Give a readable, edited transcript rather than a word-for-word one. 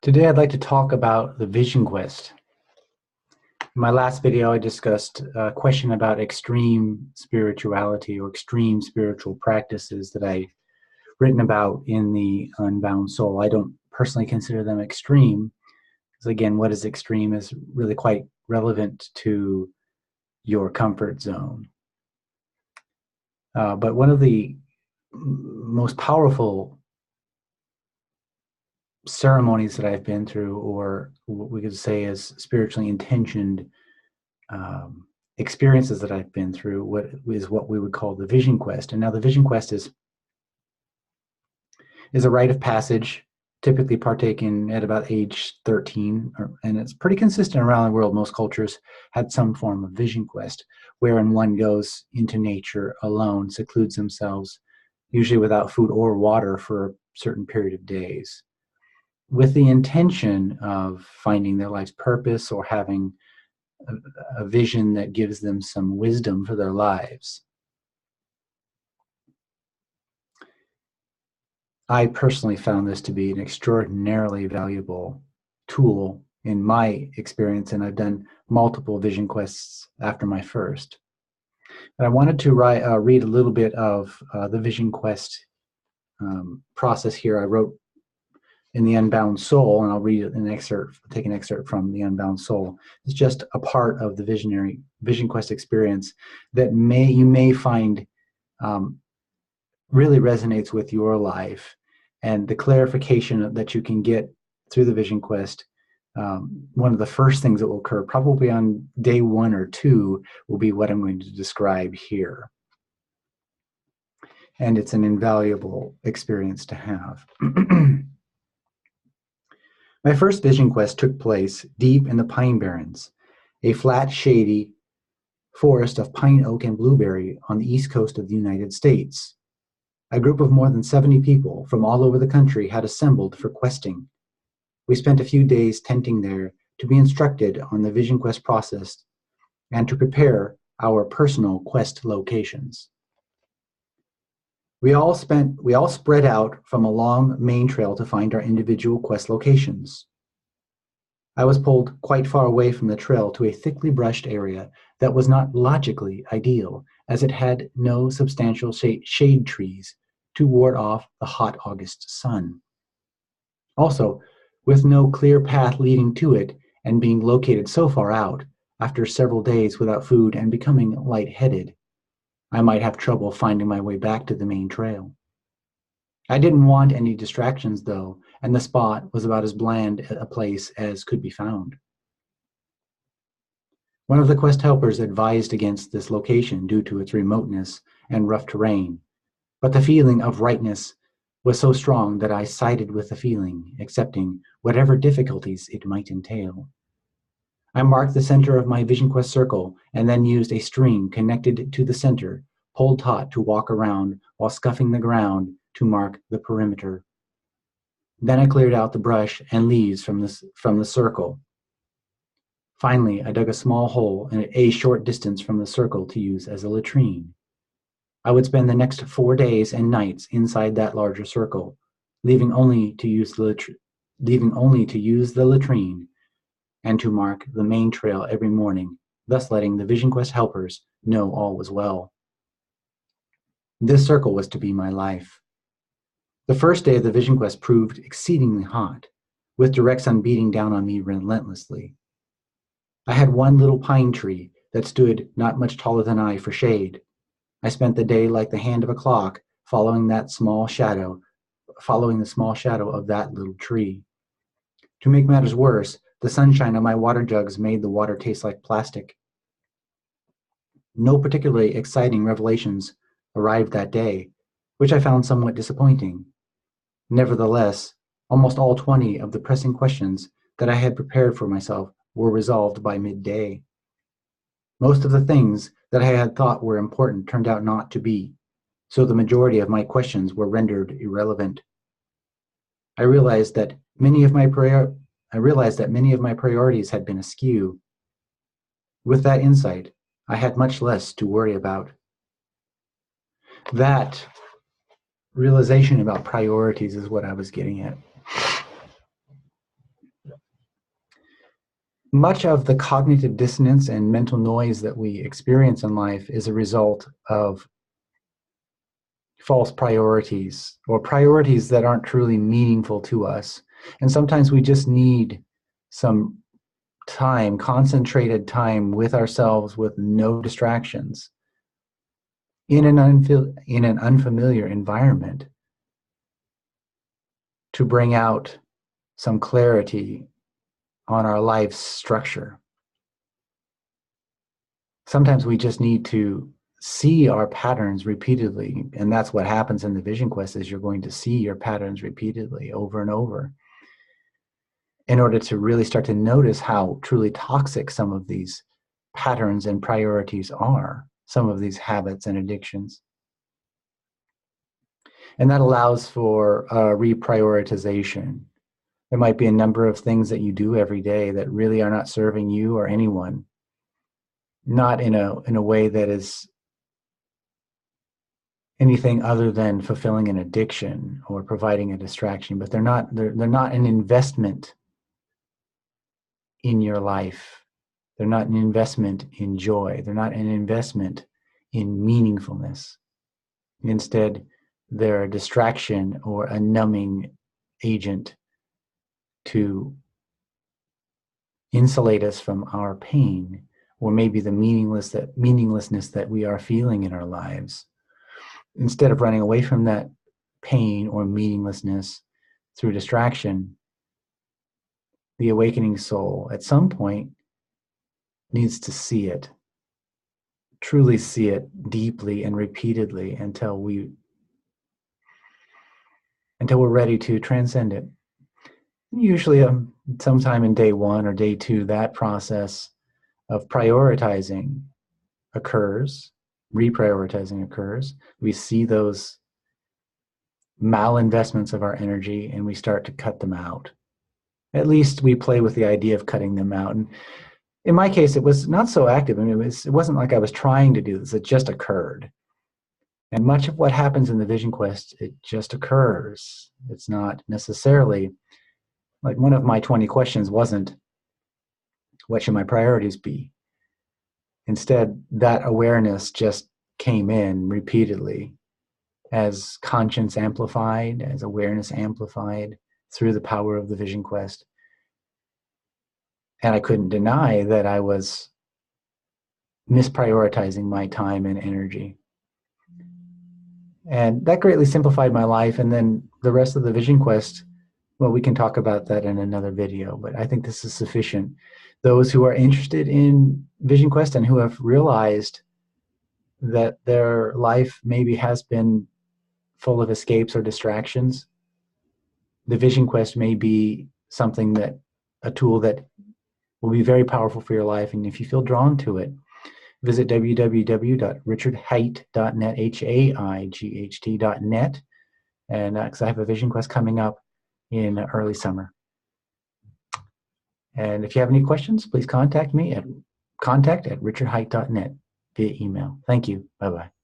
Today I'd like to talk about the vision quest. In my last video I discussed a question about extreme spirituality or extreme spiritual practices that I've written about in the Unbound Soul. I don't personally consider them extreme, because again, what is extreme is really quite relevant to your comfort zone. But one of the most powerful ceremonies that I've been through, or what we could say is spiritually intentioned experiences that I've been through, what we would call the vision quest. And now the vision quest is a rite of passage, typically partaken at about age 13, and it's pretty consistent around the world. Most cultures had some form of vision quest, wherein one goes into nature alone, secludes themselves, usually without food or water for a certain period of days, with the intention of finding their life's purpose or having a vision that gives them some wisdom for their lives. I personally found this to be an extraordinarily valuable tool in my experience, and I've done multiple vision quests after my first. But I wanted to read a little bit of the vision quest process here. I wrote in the Unbound Soul, and I'll read an excerpt, take an excerpt from the Unbound Soul. It's just a part of the vision quest experience that you may find really resonates with your life, and the clarification that you can get through the vision quest. One of the first things that will occur, probably on day 1 or 2, will be what I'm going to describe here. And it's an invaluable experience to have. My first vision quest took place deep in the Pine Barrens, a flat, shady forest of pine, oak, and blueberry on the east coast of the United States. A group of more than 70 people from all over the country had assembled for questing. We spent a few days tenting there to be instructed on the vision quest process and to prepare our personal quest locations. We all spread out from a long main trail to find our individual quest locations. I was pulled quite far away from the trail to a thickly brushed area that was not logically ideal, as it had no substantial shade trees to ward off the hot August sun. Also, with no clear path leading to it, and being located so far out, after several days without food and becoming lightheaded, I might have trouble finding my way back to the main trail. I didn't want any distractions, though, and the spot was about as bland a place as could be found. One of the quest helpers advised against this location due to its remoteness and rough terrain, but the feeling of rightness was so strong that I sided with the feeling, accepting whatever difficulties it might entail. I marked the center of my vision quest circle and then used a string connected to the center, pulled taut to walk around while scuffing the ground to mark the perimeter. Then I cleared out the brush and leaves from the circle. Finally, I dug a small hole a short distance from the circle to use as a latrine. I would spend the next 4 days and nights inside that larger circle, leaving only to use the latrine and to mark the main trail every morning, thus letting the vision quest helpers know all was well. This circle was to be my life. The first day of the vision quest proved exceedingly hot, with direct sun beating down on me relentlessly. I had one little pine tree that stood not much taller than I for shade. I spent the day like the hand of a clock, following the small shadow of that little tree. To make matters worse, the sunshine on my water jugs made the water taste like plastic. No particularly exciting revelations arrived that day, which I found somewhat disappointing. Nevertheless, almost all 20 of the pressing questions that I had prepared for myself were resolved by midday. Most of the things that I had thought were important turned out not to be, so the majority of my questions were rendered irrelevant. I realized that many of my priorities had been askew. With that insight, I had much less to worry about. That realization about priorities is what I was getting at. Much of the cognitive dissonance and mental noise that we experience in life is a result of false priorities or priorities that aren't truly meaningful to us. And sometimes we just need some time, concentrated time with ourselves with no distractions in an unfamiliar environment to bring out some clarity on our life's structure. Sometimes we just need to see our patterns repeatedly, and that's what happens in the vision quest is you're going to see your patterns repeatedly over and over in order to really start to notice how truly toxic some of these patterns and priorities are, some of these habits and addictions. And that allows for reprioritization. There might be a number of things that you do every day that really are not serving you or anyone, not in a way that is anything other than fulfilling an addiction or providing a distraction, but they're not an investment in your life. They're not an investment in joy. They're not an investment in meaningfulness. Instead, they're a distraction or a numbing agent to insulate us from our pain, or maybe the meaninglessness that we are feeling in our lives. Instead of running away from that pain or meaninglessness through distraction, the awakening soul at some point needs to see it, truly see it deeply and repeatedly until we're ready to transcend it. Usually sometime in day 1 or day 2, that process of prioritizing occurs, reprioritizing occurs. We see those malinvestments of our energy and we start to cut them out. At least we play with the idea of cutting them out. And in my case, it was not so active. I mean, it wasn't like I was trying to do this. It just occurred. And much of what happens in the Vision Quest, it just occurs. It's not necessarily, like one of my 20 questions wasn't, what should my priorities be? Instead, that awareness just came in repeatedly as conscience amplified, as awareness amplified through the power of the Vision Quest. And I couldn't deny that I was misprioritizing my time and energy. And that greatly simplified my life. And then the rest of the Vision Quest, well, we can talk about that in another video, but I think this is sufficient. Those who are interested in Vision Quest and who have realized that their life maybe has been full of escapes or distractions, the Vision Quest may be something that, a tool that will be very powerful for your life. And if you feel drawn to it, visit www.richardhaight.net, HAIGHT.net. And because I have a Vision Quest coming up in early summer. And if you have any questions, please contact me at contact@richardhaight.net via email. Thank you. Bye-bye.